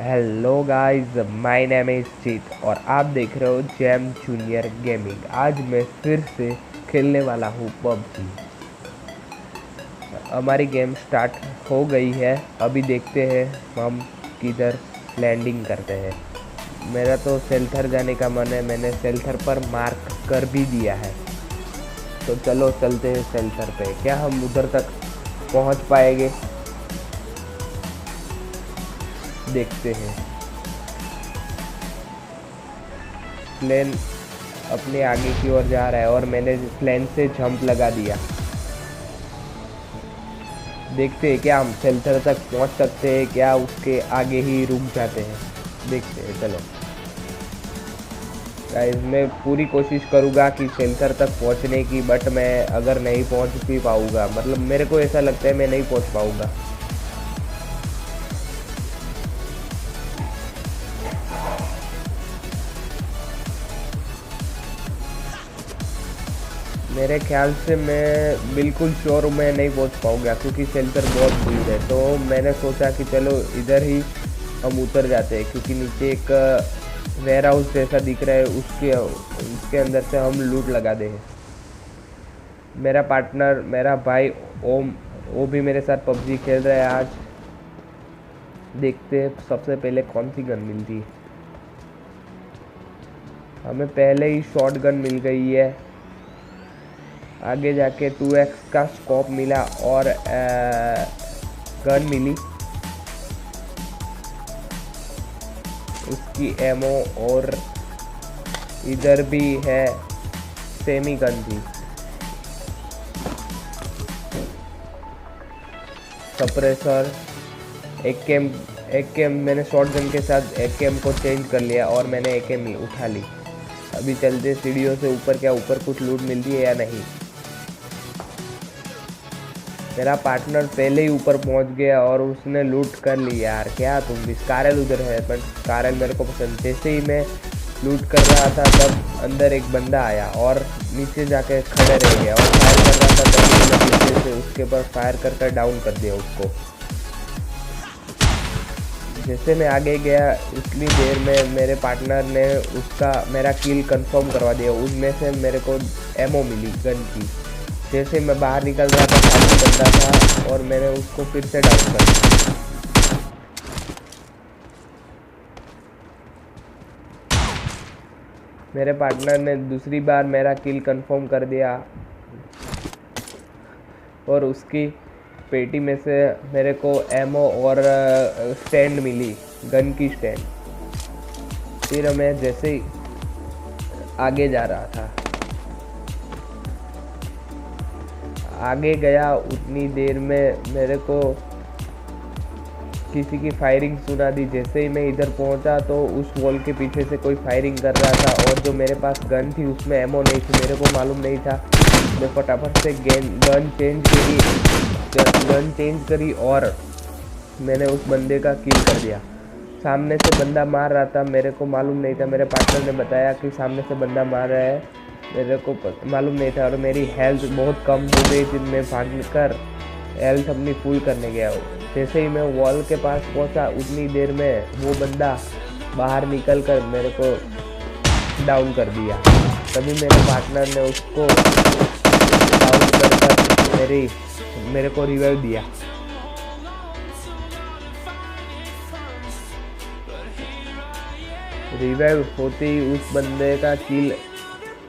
Hello guys, my name is Jeet और आप देख रहे हो जैम जूनियर गेमिंग। आज मैं फिर से खेलने वाला हूँ पबजी। हमारी गेम स्टार्ट हो गई है। अभी देखते हैं हम किधर लैंडिंग करते हैं। मेरा तो सेल्थर जाने का मन है, मैंने सेल्थर पर मार्क कर भी दिया है। तो चलो चलते हैं सेल्थर पे। क्या हम उधर तक पहुँच पाएंगे? देखते हैं। प्लेन अपने आगे की ओर जा रहा है और मैंने प्लेन से जंप लगा दिया। देखते हैं क्या हम सेल्थर तक पहुंच सकते हैं, क्या उसके आगे ही रुक जाते हैं। देखते हैं। चलो गाइस, मैं पूरी कोशिश करूंगा कि सेल्थर तक पहुंचने की, बट मैं अगर नहीं पहुंच भी पाऊंगा, मतलब मेरे को ऐसा लगता है मैं नहीं पहुंच पाऊंगा। मेरे ख्याल से मैं बिल्कुल श्योर मैं नहीं पहुंच पाऊंगा क्योंकि सेल्टर बहुत दूर है। तो मैंने सोचा कि चलो इधर ही हम उतर जाते हैं, क्योंकि नीचे एक वेयर हाउस जैसा दिख रहा है, उसके अंदर से हम लूट लगा दे। मेरा पार्टनर, मेरा भाई ओम, वो भी मेरे साथ पबजी खेल रहा है आज। देखते हैं सबसे पहले कौन सी गन मिलती है। हमें पहले ही शॉट गन मिल गई है। आगे जाके 2x का स्कोप मिला और गन मिली, उसकी एमो, और इधर भी है सेमी गन थी, सप्रेसर, एक कैम मैंने शॉट गन के साथ एक कैम को चेंज कर लिया और मैंने एक कैम उठा ली। अभी चलते सीढ़ियों से ऊपर, क्या ऊपर कुछ लूट मिलती है या नहीं। मेरा पार्टनर पहले ही ऊपर पहुंच गया और उसने लूट कर ली। यार क्या तुम भी। कारल उधर है, पर कारल मेरे को पसंद। जैसे ही मैं लूट कर रहा था तब अंदर एक बंदा आया और नीचे जाके खड़े रह गया और फायर कर रहा था, तभी मैं पीछे से उसके पर फायर कर डाउन कर दिया उसको। जैसे मैं आगे गया उतनी देर में मेरे पार्टनर ने मेरा किल कंफर्म करवा दिया। उसमें से मेरे को एमो मिली गन की। जैसे मैं बाहर निकल रहा था, खाली बंदा था और मैंने उसको फिर से डाउन कर दिया। मेरे पार्टनर ने दूसरी बार मेरा किल कंफर्म कर दिया और उसकी पेटी में से मेरे को एमो और स्टैंड मिली, गन की स्टैंड। फिर मैं जैसे ही आगे जा रहा था, आगे गया उतनी देर में मेरे को किसी की फायरिंग सुना दी। जैसे ही मैं इधर पहुंचा तो उस वॉल के पीछे से कोई फायरिंग कर रहा था और जो मेरे पास गन थी उसमें एमो नहीं थी। मेरे को मालूम नहीं था। मैं फटाफट से गन चेंज करी और मैंने उस बंदे का किल कर दिया। सामने से बंदा मार रहा था, मेरे को मालूम नहीं था। मेरे पार्टनर ने बताया कि सामने से बंदा मार रहा है, मेरे को मालूम नहीं था। और मेरी हेल्थ बहुत कम हो गई थी। मैं भाग कर हेल्थ अपनी फुल करने गया। जैसे ही मैं वॉल के पास पहुंचा उतनी देर में वो बंदा बाहर निकल कर मेरे को डाउन कर दिया। तभी मेरे पार्टनर ने उसको डाउन कर मेरे को रिवाइव दिया। रिवाइव होते ही उस बंदे का किल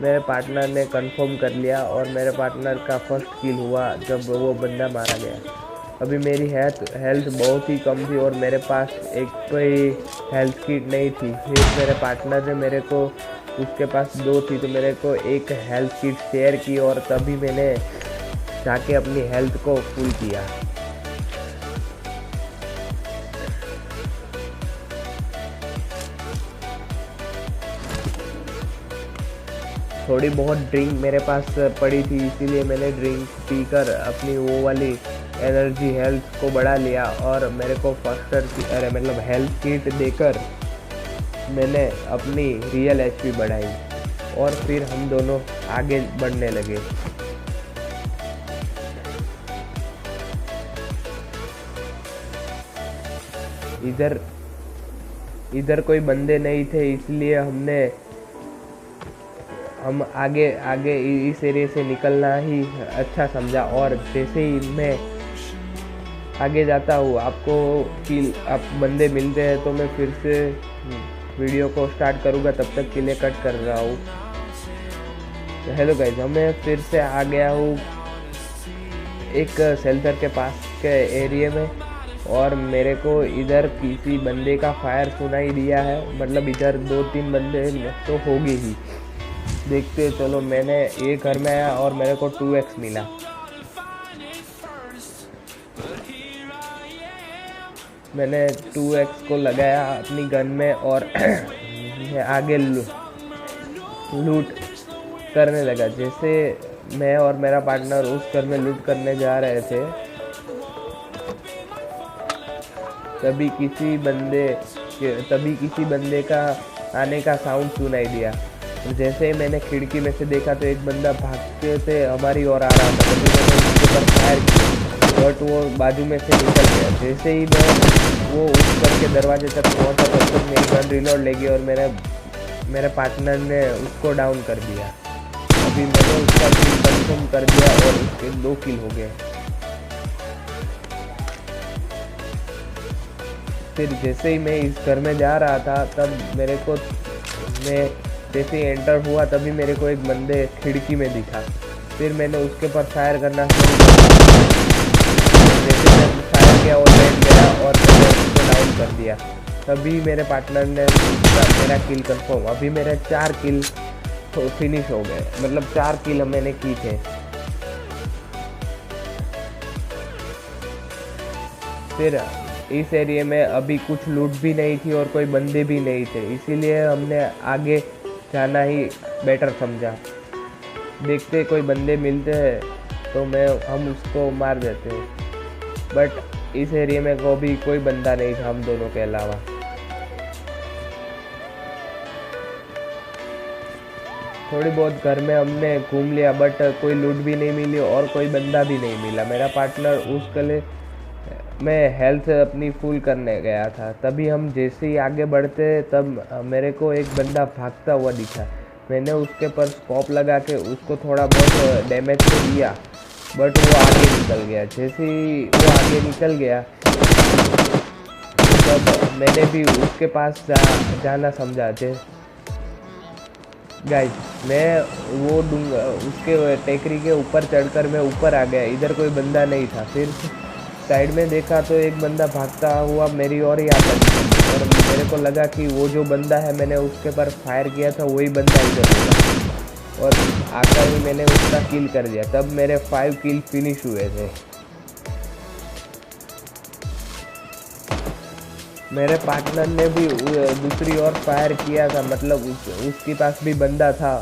मेरे पार्टनर ने कंफर्म कर लिया और मेरे पार्टनर का फर्स्ट किल हुआ जब वो बंदा मारा गया। अभी मेरी हेल्थ बहुत ही कम थी और मेरे पास एक कोई हेल्थ किट नहीं थी। फिर मेरे पार्टनर ने मेरे को, उसके पास 2 थी तो मेरे को एक हेल्थ किट शेयर की और तभी मैंने जाके अपनी हेल्थ को फुल किया। थोड़ी बहुत ड्रिंक मेरे पास पड़ी थी, इसीलिए मैंने ड्रिंक पीकर अपनी वो वाली एनर्जी हेल्थ को बढ़ा लिया और मेरे को मतलब हेल्थ किट देकर मैंने अपनी रियल एचपी बढ़ाई और फिर हम दोनों आगे बढ़ने लगे। इधर इधर कोई बंदे नहीं थे, इसलिए हम आगे आगे इस एरिया से निकलना ही अच्छा समझा। और जैसे ही मैं आगे जाता हूँ आपको आप बंदे मिलते हैं तो मैं फिर से वीडियो को स्टार्ट करूँगा, तब तक के लिए कट कर रहा हूँ। हेलो गाइस, मैं फिर से आ गया हूँ एक शेल्टर के पास के एरिया में, और मेरे को इधर किसी बंदे का फायर सुनाई दिया है। मतलब इधर 2-3 बंदे तो होगी ही। देखते चलो, मैंने ये घर में आया और मेरे को 2x मिला। मैंने 2x को लगाया अपनी गन में और आगे लूट करने लगा। जैसे मैं और मेरा पार्टनर उस घर में लूट करने जा रहे थे, तभी किसी बंदे का आने का साउंड सुनाई दिया। जैसे ही मैंने खिड़की में से देखा तो एक बंदा भागते से हमारी ओर आ रहा था। तभी मैंने उसके ऊपर फायर किया, बट वो बाजू में से निकल गया। जैसे ही वो उस घर के दरवाजे तक पहुंचा तब तक मेरी गन रिलोड लगी और मेरे पार्टनर ने उसको डाउन कर दिया। अभी मैंने उसका किल कंफर्म कर दिया और उसके 2 किल हो गए। फिर जैसे ही मैं इस घर में जा रहा था तब मैं जैसे ही एंटर हुआ तभी मेरे को एक बंदे खिड़की में दिखा। फिर मैंने उसके पर फायर करना शुरू कर दिया। जैसे मैंने फायर किया और लेट गया और मैंने उसको डाउन कर दिया। तभी मेरे पार्टनर ने मेरा किल कंफर्म। अभी मेरे 4 किल फिनिश हो गए, मतलब 4 किल मैंने की थे। फिर इस एरिया में अभी कुछ लूट भी नहीं थी और कोई बंदे भी नहीं थे, इसीलिए हमने आगे जाना ही बेटर समझा। देखते कोई बंदे मिलते हैं तो हम उसको मार देते हैं, बट इस एरिया में भी कोई बंदा नहीं था हम दोनों के अलावा। थोड़ी बहुत घर में हमने घूम लिया, बट कोई लूट भी नहीं मिली और कोई बंदा भी नहीं मिला। मेरा पार्टनर उस गले में हेल्थ अपनी फुल करने गया था। तभी हम जैसे ही आगे बढ़ते तब मेरे को एक बंदा भागता हुआ दिखा। मैंने उसके पर स्कोप लगा के उसको थोड़ा बहुत डैमेज तो दिया, बट वो आगे निकल गया। जैसे ही वो आगे निकल गया तब मैंने भी उसके पास जाना समझा। गाइस, मैं वो उसके टेकरी के ऊपर चढ़कर मैं ऊपर आ गया। इधर कोई बंदा नहीं था। फिर साइड में देखा तो एक बंदा भागता हुआ मेरी ओर ही आता था और मेरे को लगा कि वो जो बंदा है मैंने उसके पर फायर किया था वही बंदा इधर होगा, और आकर ही मैंने उसका किल कर दिया। तब मेरे 5 किल फिनिश हुए थे। मेरे पार्टनर ने भी दूसरी ओर फायर किया था, मतलब उसके पास भी बंदा था,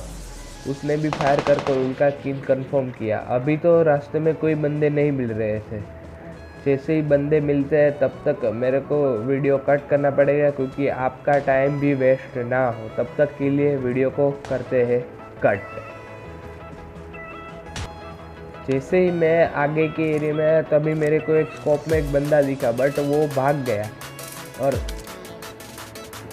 उसने भी फायर करके उनका किल कंफर्म किया। अभी तो रास्ते में कोई बंदे नहीं मिल रहे थे। जैसे ही बंदे मिलते हैं तब तक मेरे को वीडियो कट करना पड़ेगा, क्योंकि आपका टाइम भी वेस्ट ना हो। तब तक के लिए वीडियो को करते हैं कट। जैसे ही मैं आगे के एरिया में आया तभी मेरे को एक स्कोप में एक बंदा दिखा, बट वो भाग गया।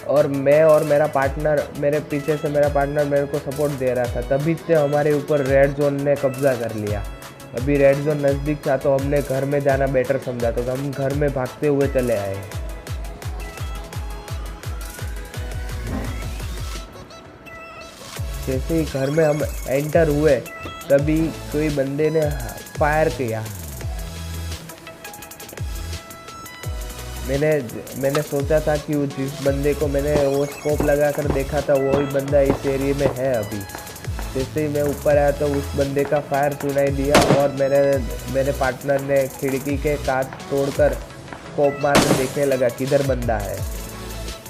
और मैं और मेरा पार्टनर, मेरे पीछे से मेरा पार्टनर मेरे को सपोर्ट दे रहा था। तभी से हमारे ऊपर रेड जोन ने कब्जा कर लिया। अभी रेड जोन नज़दीक था तो हमने घर में जाना बेटर समझा, तो हम घर में भागते हुए चले आए। जैसे ही घर में हम एंटर हुए तभी कोई बंदे ने फायर किया। मैंने सोचा था कि जिस बंदे को मैंने वो स्कोप लगा कर देखा था वही बंदा इस एरिया में है अभी। जैसे ही मैं ऊपर आया तो उस बंदे का फायर सुनाई दिया और मेरे पार्टनर ने खिड़की के कांच तोड़कर स्कोप मार कर देखने लगा किधर बंदा है।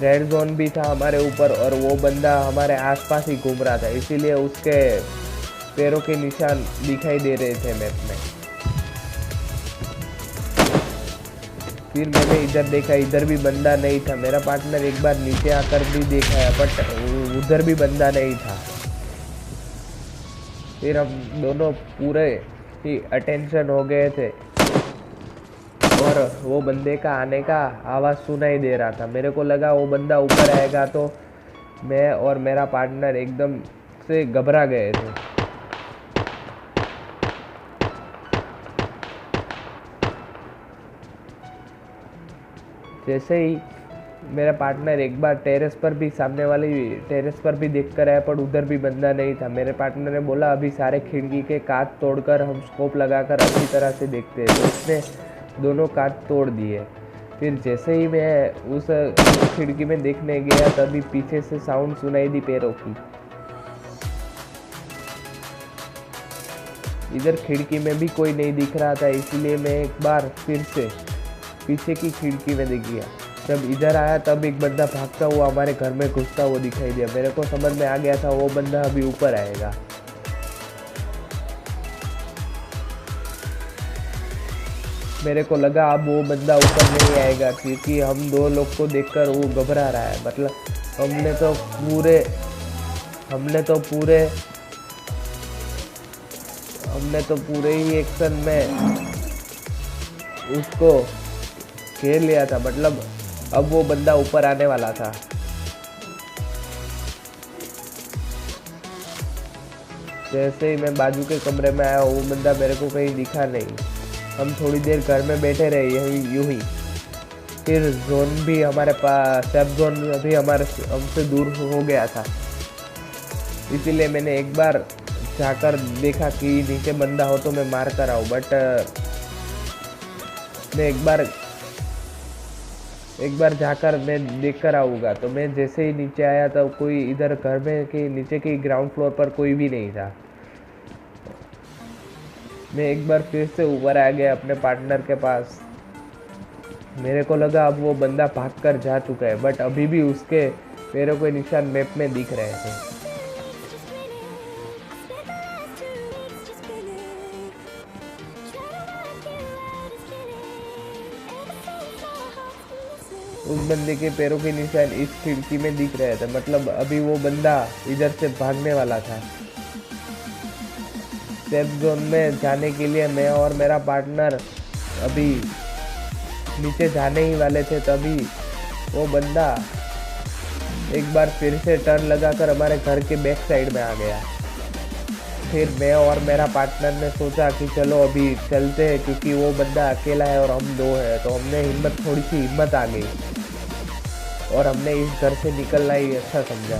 रेड जोन भी था हमारे ऊपर और वो बंदा हमारे आसपास ही घूम रहा था, इसीलिए उसके पैरों के निशान दिखाई दे रहे थे मैप में। फिर मैंने इधर देखा, इधर भी बंदा नहीं था। मेरा पार्टनर एक बार नीचे आकर भी देखा है, बट उधर भी बंदा नहीं था। फिर हम दोनों पूरे ही अटेंशन हो गए थे। और वो बंदे का आने का आवाज़ सुनाई दे रहा था। मेरे को लगा वो बंदा ऊपर आएगा, तो मैं और मेरा पार्टनर एकदम से घबरा गए थे। जैसे ही मेरा पार्टनर एक बार टेरेस पर भी, सामने वाली टेरेस पर भी देख कर आया, पर उधर भी बंदा नहीं था। मेरे पार्टनर ने बोला अभी सारे खिड़की के कांच तोड़कर हम स्कोप लगाकर अच्छी तरह से देखते हैं। तो उसने दोनों कांच तोड़ दिए। फिर जैसे ही मैं उस खिड़की में देखने गया, तभी पीछे से साउंड सुनाई दी पैरों की। इधर खिड़की में भी कोई नहीं दिख रहा था, इसलिए मैं एक बार फिर से पीछे की खिड़की में देख गया। जब इधर आया तब एक बंदा भागता हुआ हमारे घर में घुसता हुआ दिखाई दिया। मेरे को समझ में आ गया था वो बंदा अभी ऊपर आएगा। मेरे को लगा अब वो बंदा ऊपर नहीं आएगा, क्योंकि हम दो लोग को देखकर वो घबरा रहा है। मतलब हमने तो पूरे ही एक्शन में उसको घेर लिया था। मतलब अब वो बंदा ऊपर आने वाला था। जैसे ही मैं बाजू के कमरे में आया, वो बंदा मेरे को कहीं दिखा नहीं। हम थोड़ी देर घर में बैठे रहे यूं ही। फिर जोन भी हमारे पास, सेफ जोन भी हमसे दूर हो गया था। इसीलिए मैंने एक बार जाकर देखा कि नीचे बंदा हो तो मैं मार कर आऊँ। बट मैं एक बार जाकर मैं देख कर आऊँगा। तो मैं जैसे ही नीचे आया तो कोई इधर घर में के नीचे के ग्राउंड फ्लोर पर कोई भी नहीं था। मैं एक बार फिर से ऊपर आ गया अपने पार्टनर के पास। मेरे को लगा अब वो बंदा भागकर जा चुका है, बट अभी भी उसके पैरों के निशान मैप में दिख रहे थे। उस बंदे के पैरों के निशान इस खिड़की में दिख रहे थे। मतलब अभी वो बंदा इधर से भागने वाला था। सेफ जोन में जाने के लिए मैं और मेरा पार्टनर अभी नीचे जाने ही वाले थे, तभी वो बंदा एक बार फिर से टर्न लगाकर हमारे घर के बैक साइड में आ गया। फिर मैं और मेरा पार्टनर ने सोचा कि चलो अभी चलते हैं, क्योंकि वो बंदा अकेला है और हम दो हैं। तो हमने थोड़ी सी हिम्मत आ गई और हमने इस घर से निकलना ही अच्छा समझा।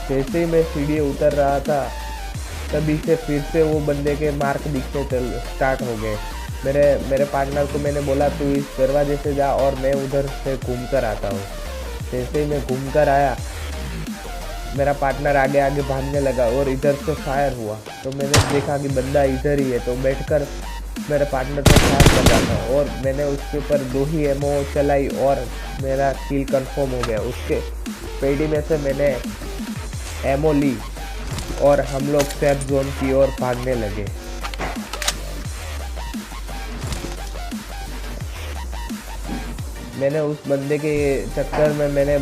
जैसे ही मैं सीढ़ी उतर रहा था, तभी से फिर से वो बंदे के मार्क दिखने स्टार्ट हो गए। मेरे पार्टनर को मैंने बोला तू इस दरवाजे से जा और मैं उधर से घूम कर आता हूँ। जैसे ही मैं घूम कर आया, मेरा पार्टनर आगे आगे भागने लगा और इधर से फायर हुआ। तो मैंने देखा कि बंदा इधर ही है, तो बैठकर मेरे पार्टनर को फायर कर रहा था और मैंने उसके ऊपर 2 ही एमओ चलाई और मेरा किल कंफर्म हो गया। उसके पेडी में से मैंने एमओ ली और हम लोग सेफ जोन की ओर भागने लगे। मैंने उस बंदे के चक्कर में मैं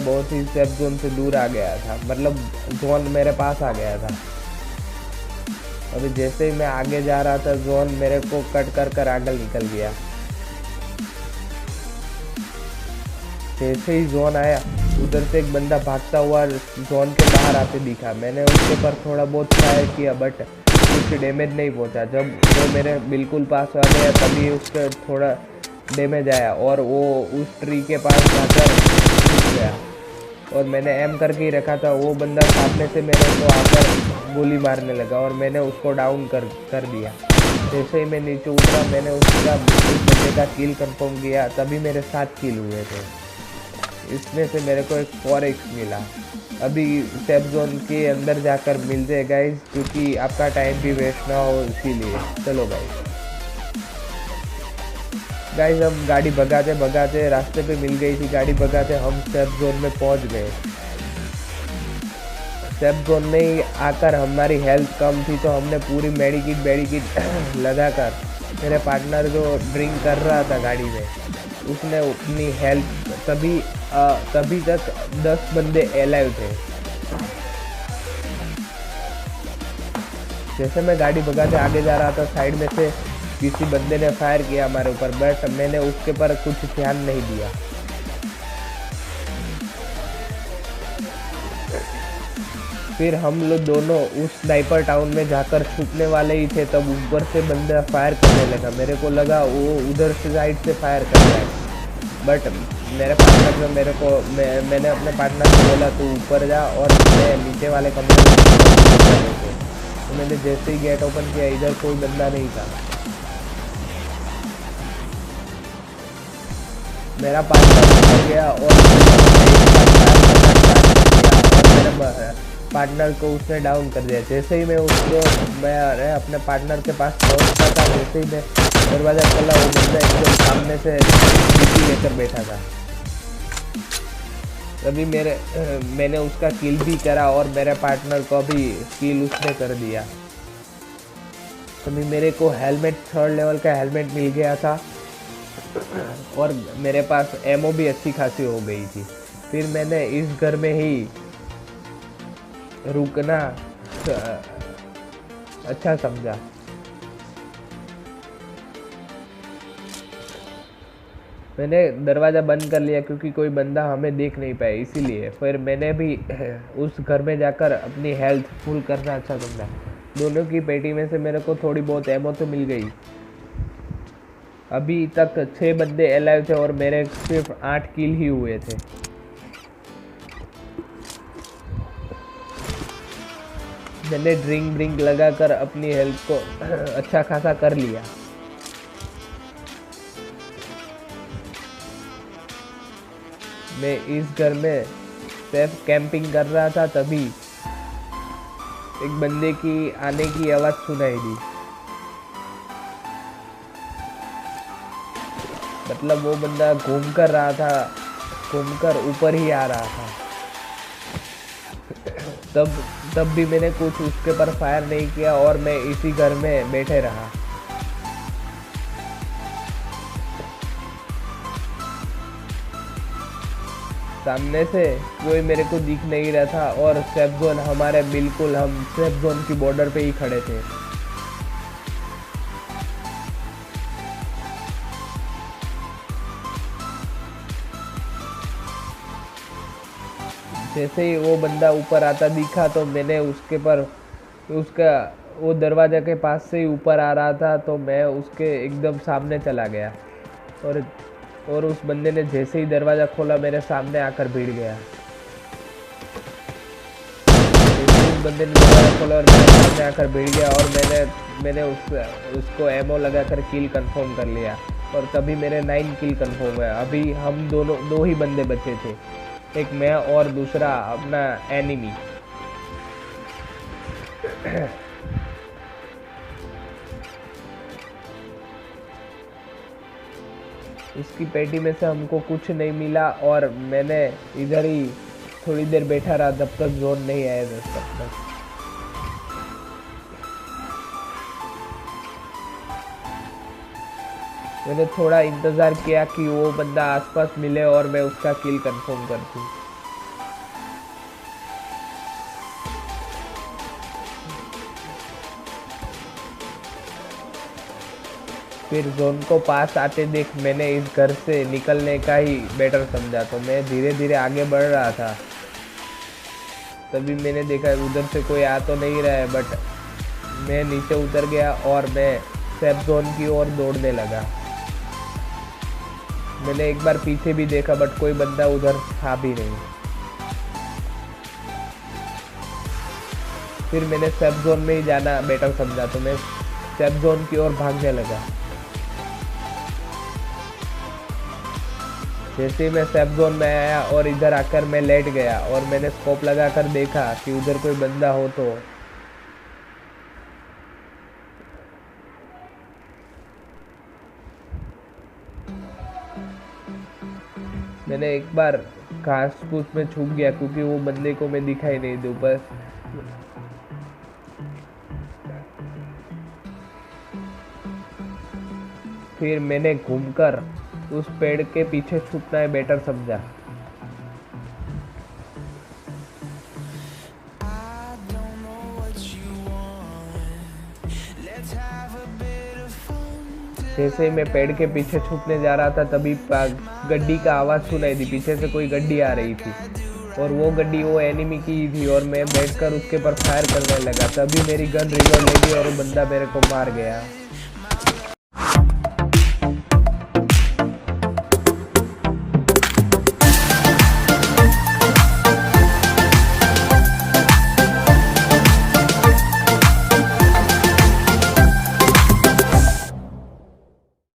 बहुत ही सेफ जोन से दूर आ गया था। मतलब जोन मेरे पास आ गया था। अभी जैसे ही मैं आगे जा रहा था, जोन मेरे को कट कर आगे निकल गया। जैसे ही जोन आया, उधर से एक बंदा भागता हुआ जोन के बाहर आते दिखा। मैंने उसके ऊपर थोड़ा बहुत फायर किया, बट कुछ डैमेज नहीं पहुंचा। जब वो मेरे बिल्कुल पास आ गया, तभी उसका थोड़ा डैमेज आया और वो उस ट्री के पास जाकर घुस गया। और मैंने एम करके ही रखा था। वो बंदा सामने से मेरे को आकर गोली मारने लगा और मैंने उसको डाउन कर दिया। जैसे ही मैं नीचे उतरा, मैंने उस बंदे का किल कंफर्म किया। तभी मेरे 7 किल हुए थे। इसमें से मेरे को एक 4x मिला। अभी सेफ जोन के अंदर जाकर मिलते हैं गाइज, क्योंकि आपका टाइम भी वेस्ट ना हो, इसीलिए। चलो गाइज हम गाड़ी भगाते रास्ते पे मिल गई थी। गाड़ी भगाते हम सेफ जोन में पहुंच गए। सेफ जोन में ही आकर हमारी हेल्थ कम थी, तो हमने पूरी मेडिकिट लगाकर, मेरे पार्टनर जो ड्रिंक कर रहा था गाड़ी में, उसने अपनी हेल्थ तभी तक 10 बंदे अलाइव थे। जैसे मैं गाड़ी भगाते आगे जा रहा था, साइड में से किसी बंदे ने फायर किया हमारे ऊपर, बट मैंने उसके पर कुछ ध्यान नहीं दिया। फिर हम लोग दोनों उस स्नाइपर टाउन में जाकर छुपने वाले ही थे, तब ऊपर से बंदा फायर करने लगा। मेरे को लगा वो उधर से साइड से फायर कर रहा है, बट मेरे पार्टनर ने मैंने अपने पार्टनर को बोला तू ऊपर जा और मैं नीचे वाले कमरे में तो मैंने जैसे ही गेट ओपन किया, इधर कोई बंदा नहीं था। मेरा पार्टनर ऊपर गया और मेरे पार्टनर को उसने डाउन कर दिया। जैसे ही मैं अपने पार्टनर के पास पहुंचता था, जैसे ही मैं दरवाज़ा खोला, वो बंदा एकदम सामने से लेकर बैठा था। तभी मैंने उसका किल भी करा और मेरे पार्टनर को भी किल उसने कर दिया। तभी मेरे को हेलमेट, 3rd लेवल का हेलमेट मिल गया था और मेरे पास एमओ भी अच्छी खासी हो गई थी। फिर मैंने इस घर में ही रुकना अच्छा समझा। मैंने दरवाज़ा बंद कर लिया क्योंकि कोई बंदा हमें देख नहीं पाए, इसीलिए। फिर मैंने भी उस घर में जाकर अपनी हेल्थ फुल करना अच्छा समझा। दोनों की पेटी में से मेरे को थोड़ी बहुत एमो तो मिल गई। अभी तक 6 बंदे अलाइव थे और मेरे सिर्फ 8 किल ही हुए थे। मैंने ड्रिंक लगाकर अपनी हेल्थ को अच्छा खासा कर लिया। मैं इस घर में सेफ कैंपिंग कर रहा था, तभी एक बंदे की आने की आवाज़ सुनाई दी। मतलब वो बंदा घूमकर ऊपर ही आ रहा था। तब भी मैंने कुछ उसके पर फायर नहीं किया और मैं इसी घर में बैठे रहा। सामने से कोई मेरे को दिख नहीं रहा था और सेफ जोन हमारे बिल्कुल, हम सेफ जोन की बॉर्डर पे ही खड़े थे। जैसे ही वो बंदा ऊपर आता दिखा तो मैंने वो दरवाजा के पास से ही ऊपर आ रहा था, तो मैं उसके एकदम सामने चला गया और उस बंदे ने जैसे ही दरवाज़ा खोला मेरे सामने आकर भिड़ गया। उस बंदे ने दरवाज़ा खोला और मेरे सामने आकर भिड़ गया और मैंने उसको एमओ लगाकर किल कंफर्म कर लिया और तभी मेरे 9 किल कंफर्म हुआ। अभी हम दो ही बंदे बचे थे, एक मैं और दूसरा अपना एनिमी। उसकी पेटी में से हमको कुछ नहीं मिला और मैंने इधर ही थोड़ी देर बैठा रहा जब तक जोन नहीं आया तब तक। मैंने थोड़ा इंतज़ार किया कि वो बंदा आसपास मिले और मैं उसका किल कंफर्म कर दूं। फिर जोन को पास आते देख मैंने इस घर से निकलने का ही बेटर समझा, तो मैं धीरे धीरे आगे बढ़ रहा था। तभी मैंने देखा उधर से कोई आ तो नहीं रहा है, बट मैं नीचे उतर गया और मैं सेफ जोन की ओर दौड़ने लगा। मैंने एक बार पीछे भी देखा बट कोई बंदा उधर था भी नहीं। फिर मैंने सेफ जोन में ही जाना बेटर समझा, तो मैं सेफ जोन की ओर भागने लगा। जैसे ही मैं सेफ जोन में आया और इधर आकर मैं लेट गया और मैंने स्कोप लगाकर देखा कि उधर कोई बंदा हो, तो मैंने एक बार घास फूस में छुप गया क्योंकि वो बंदे को मैं दिखाई नहीं दूं। बस फिर मैंने घूमकर उस पेड़ के पीछे छुपना है बेटर समझा। जैसे ही मैं पेड़ के पीछे छुपने जा रहा था तभी गड्डी का आवाज़ सुनाई दी, पीछे से कोई गड्डी आ रही थी और वो गड्डी वो एनिमी की ही थी और मैं बैठकर उसके पर फायर करने लगा। तभी मेरी गन रिलोड लगी और वो बंदा मेरे को मार गया।